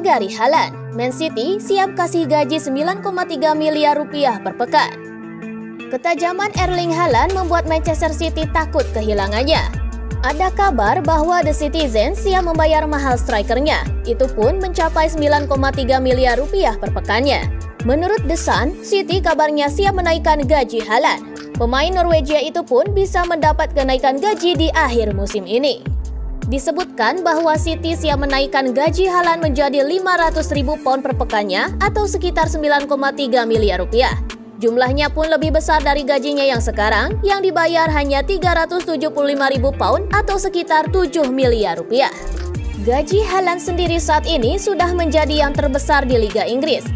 Pagari Haaland, Man City siap kasih gaji 9,3 miliar rupiah per pekan. Ketajaman Erling Haaland membuat Manchester City takut kehilangannya. Ada kabar bahwa The Citizens siap membayar mahal strikernya, itu pun mencapai 9,3 miliar rupiah per pekannya. Menurut The Sun, City kabarnya siap menaikkan gaji Haaland. Pemain Norwegia itu pun bisa mendapat kenaikan gaji di akhir musim ini. Disebutkan bahwa City siap menaikkan gaji Haaland menjadi 500.000 pound per pekannya atau sekitar 9,3 miliar rupiah. Jumlahnya pun lebih besar dari gajinya yang sekarang yang dibayar hanya 375.000 pound atau sekitar 7 miliar rupiah. Gaji Haaland sendiri saat ini sudah menjadi yang terbesar di Liga Inggris.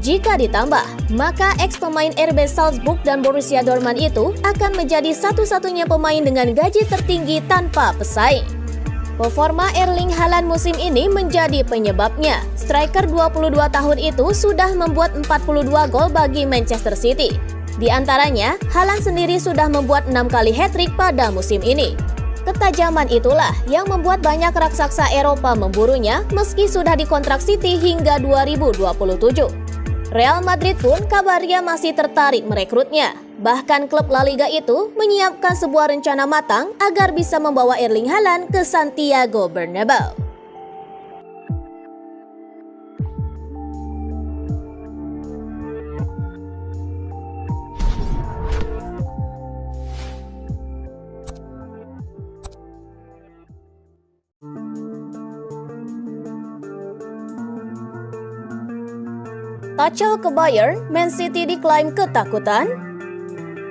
Jika ditambah, maka ex-pemain RB Salzburg dan Borussia Dortmund itu akan menjadi satu-satunya pemain dengan gaji tertinggi tanpa pesaing. Performa Erling Haaland musim ini menjadi penyebabnya. Striker 22 tahun itu sudah membuat 42 gol bagi Manchester City. Di antaranya, Haaland sendiri sudah membuat 6 kali hat-trick pada musim ini. Ketajaman itulah yang membuat banyak raksasa Eropa memburunya meski sudah dikontrak City hingga 2027. Real Madrid pun kabarnya masih tertarik merekrutnya. Bahkan klub La Liga itu menyiapkan sebuah rencana matang agar bisa membawa Erling Haaland ke Santiago Bernabeu. Tuchel ke Bayern, Man City diklaim ketakutan.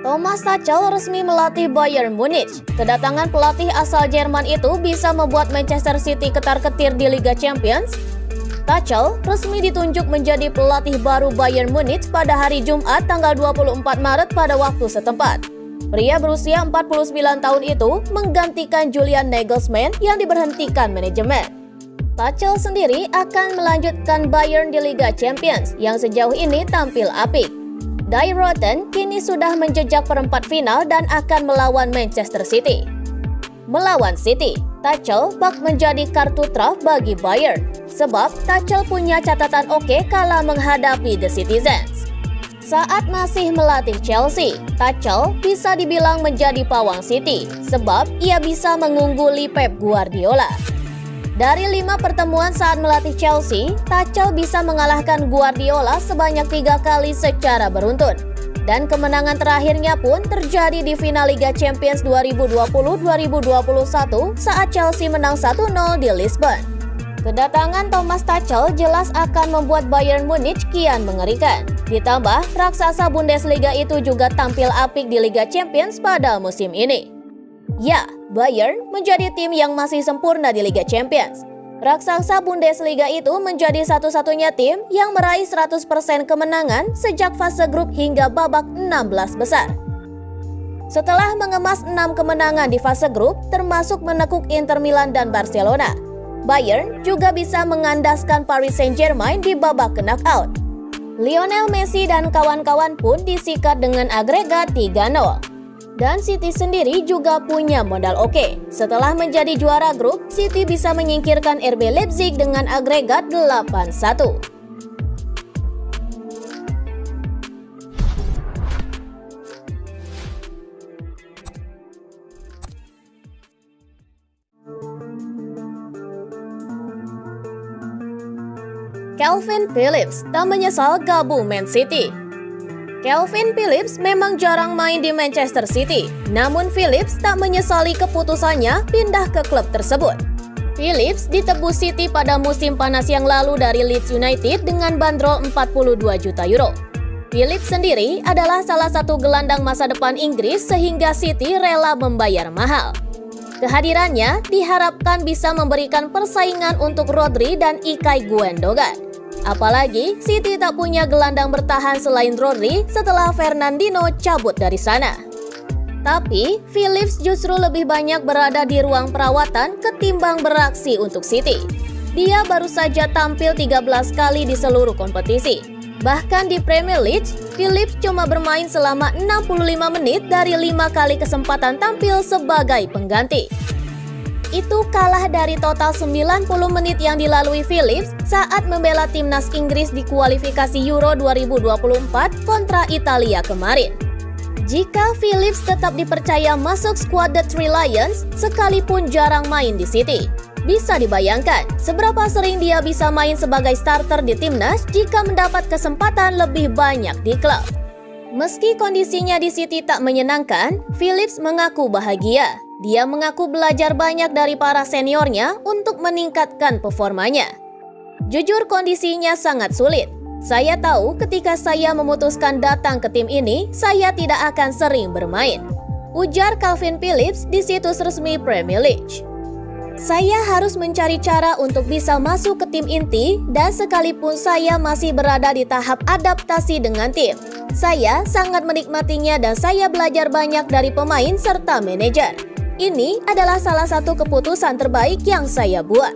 Thomas Tuchel resmi melatih Bayern Munich. Kedatangan pelatih asal Jerman itu bisa membuat Manchester City ketar-ketir di Liga Champions. Tuchel resmi ditunjuk menjadi pelatih baru Bayern Munich pada hari Jumat tanggal 24 Maret pada waktu setempat. Pria berusia 49 tahun itu menggantikan Julian Nagelsmann yang diberhentikan manajemen. Tuchel sendiri akan melanjutkan Bayern di Liga Champions yang sejauh ini tampil apik. Die Rotten kini sudah menjejak perempat final dan akan melawan Manchester City. Melawan City, Tuchel bak menjadi kartu truf bagi Bayern, sebab Tuchel punya catatan oke kala menghadapi The Citizens. Saat masih melatih Chelsea, Tuchel bisa dibilang menjadi pawang City, sebab ia bisa mengungguli Pep Guardiola. Dari 5 pertemuan saat melatih Chelsea, Tuchel bisa mengalahkan Guardiola sebanyak 3 kali secara beruntun. Dan kemenangan terakhirnya pun terjadi di final Liga Champions 2020-2021 saat Chelsea menang 1-0 di Lisbon. Kedatangan Thomas Tuchel jelas akan membuat Bayern Munich kian mengerikan. Ditambah, raksasa Bundesliga itu juga tampil apik di Liga Champions pada musim ini. Ya, Bayern menjadi tim yang masih sempurna di Liga Champions. Raksasa Bundesliga itu menjadi satu-satunya tim yang meraih 100% kemenangan sejak fase grup hingga babak 16 besar. Setelah mengemas 6 kemenangan di fase grup, termasuk menekuk Inter Milan dan Barcelona, Bayern juga bisa mengandaskan Paris Saint-Germain di babak knockout. Lionel Messi dan kawan-kawan pun disikat dengan agregat 3-0. Dan City sendiri juga punya modal oke. Setelah menjadi juara grup, City bisa menyingkirkan RB Leipzig dengan agregat 8-1. Calvin Phillips tak menyesal gabung Man City. Calvin Phillips memang jarang main di Manchester City, namun Phillips tak menyesali keputusannya pindah ke klub tersebut. Phillips ditebus City pada musim panas yang lalu dari Leeds United dengan bandrol 42 juta euro. Phillips sendiri adalah salah satu gelandang masa depan Inggris sehingga City rela membayar mahal. Kehadirannya diharapkan bisa memberikan persaingan untuk Rodri dan Ilkay Gundogan. Apalagi City tak punya gelandang bertahan selain Rodri setelah Fernandinho cabut dari sana. Tapi Phillips justru lebih banyak berada di ruang perawatan ketimbang beraksi untuk City. Dia baru saja tampil 13 kali di seluruh kompetisi. Bahkan di Premier League, Phillips cuma bermain selama 65 menit dari 5 kali kesempatan tampil sebagai pengganti. itu kalah dari total 90 menit yang dilalui Phillips saat membela timnas Inggris di kualifikasi Euro 2024 kontra Italia kemarin. Jika Phillips tetap dipercaya masuk skuad The Three Lions sekalipun jarang main di City, bisa dibayangkan seberapa sering dia bisa main sebagai starter di timnas jika mendapat kesempatan lebih banyak di klub. Meski kondisinya di City tak menyenangkan, Phillips mengaku bahagia. Dia mengaku belajar banyak dari para seniornya untuk meningkatkan performanya. Jujur, kondisinya sangat sulit. Saya tahu ketika saya memutuskan datang ke tim ini, saya tidak akan sering bermain, ujar Calvin Phillips di situs resmi Premier League. Saya harus mencari cara untuk bisa masuk ke tim inti dan sekalipun saya masih berada di tahap adaptasi dengan tim, saya sangat menikmatinya dan saya belajar banyak dari pemain serta manajer. Ini adalah salah satu keputusan terbaik yang saya buat.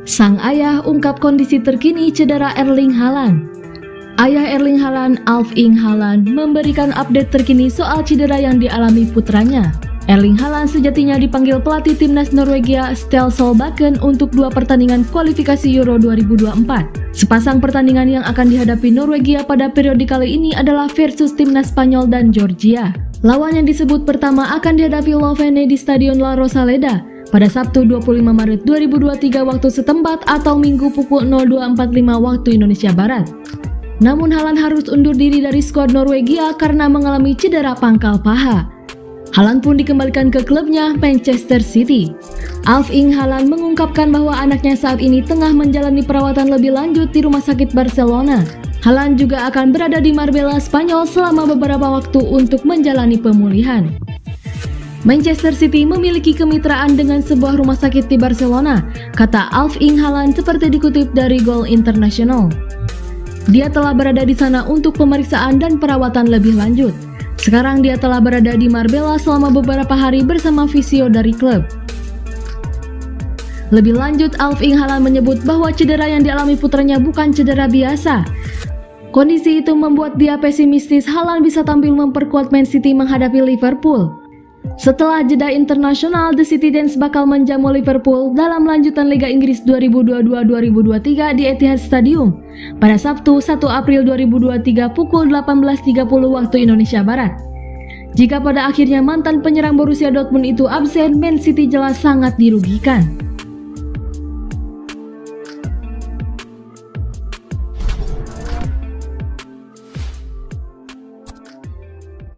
Sang ayah ungkap kondisi terkini cedera Erling Haaland. Ayah Erling Haaland, Alf-Inge Haaland, memberikan update terkini soal cedera yang dialami putranya. Erling Haaland sejatinya dipanggil pelatih timnas Norwegia Ståle Solbakken untuk 2 pertandingan kualifikasi Euro 2024. Sepasang pertandingan yang akan dihadapi Norwegia pada periode kali ini adalah versus timnas Spanyol dan Georgia. Lawan yang disebut pertama akan dihadapi Lovene di Stadion La Rosaleda pada Sabtu 25 Maret 2023 waktu setempat atau Minggu pukul 02.45 waktu Indonesia Barat. Namun Haaland harus undur diri dari skuad Norwegia karena mengalami cedera pangkal paha. Haaland pun dikembalikan ke klubnya Manchester City. Alf-Inge Haaland mengungkapkan bahwa anaknya saat ini tengah menjalani perawatan lebih lanjut di rumah sakit Barcelona. Haaland juga akan berada di Marbella, Spanyol selama beberapa waktu untuk menjalani pemulihan. Manchester City memiliki kemitraan dengan sebuah rumah sakit di Barcelona, kata Alf-Inge Haaland seperti dikutip dari Goal International. Dia telah berada di sana untuk pemeriksaan dan perawatan lebih lanjut. Sekarang dia telah berada di Marbella selama beberapa hari bersama fisio dari klub. Lebih lanjut, Alf-Inge Haaland menyebut bahwa cedera yang dialami putranya bukan cedera biasa. Kondisi itu membuat dia pesimistis Haaland bisa tampil memperkuat Man City menghadapi Liverpool. Setelah jeda internasional, The Citizens bakal menjamu Liverpool dalam lanjutan Liga Inggris 2022-2023 di Etihad Stadium pada Sabtu 1 April 2023 pukul 18.30 waktu Indonesia Barat. Jika pada akhirnya mantan penyerang Borussia Dortmund itu absen, Man City jelas sangat dirugikan.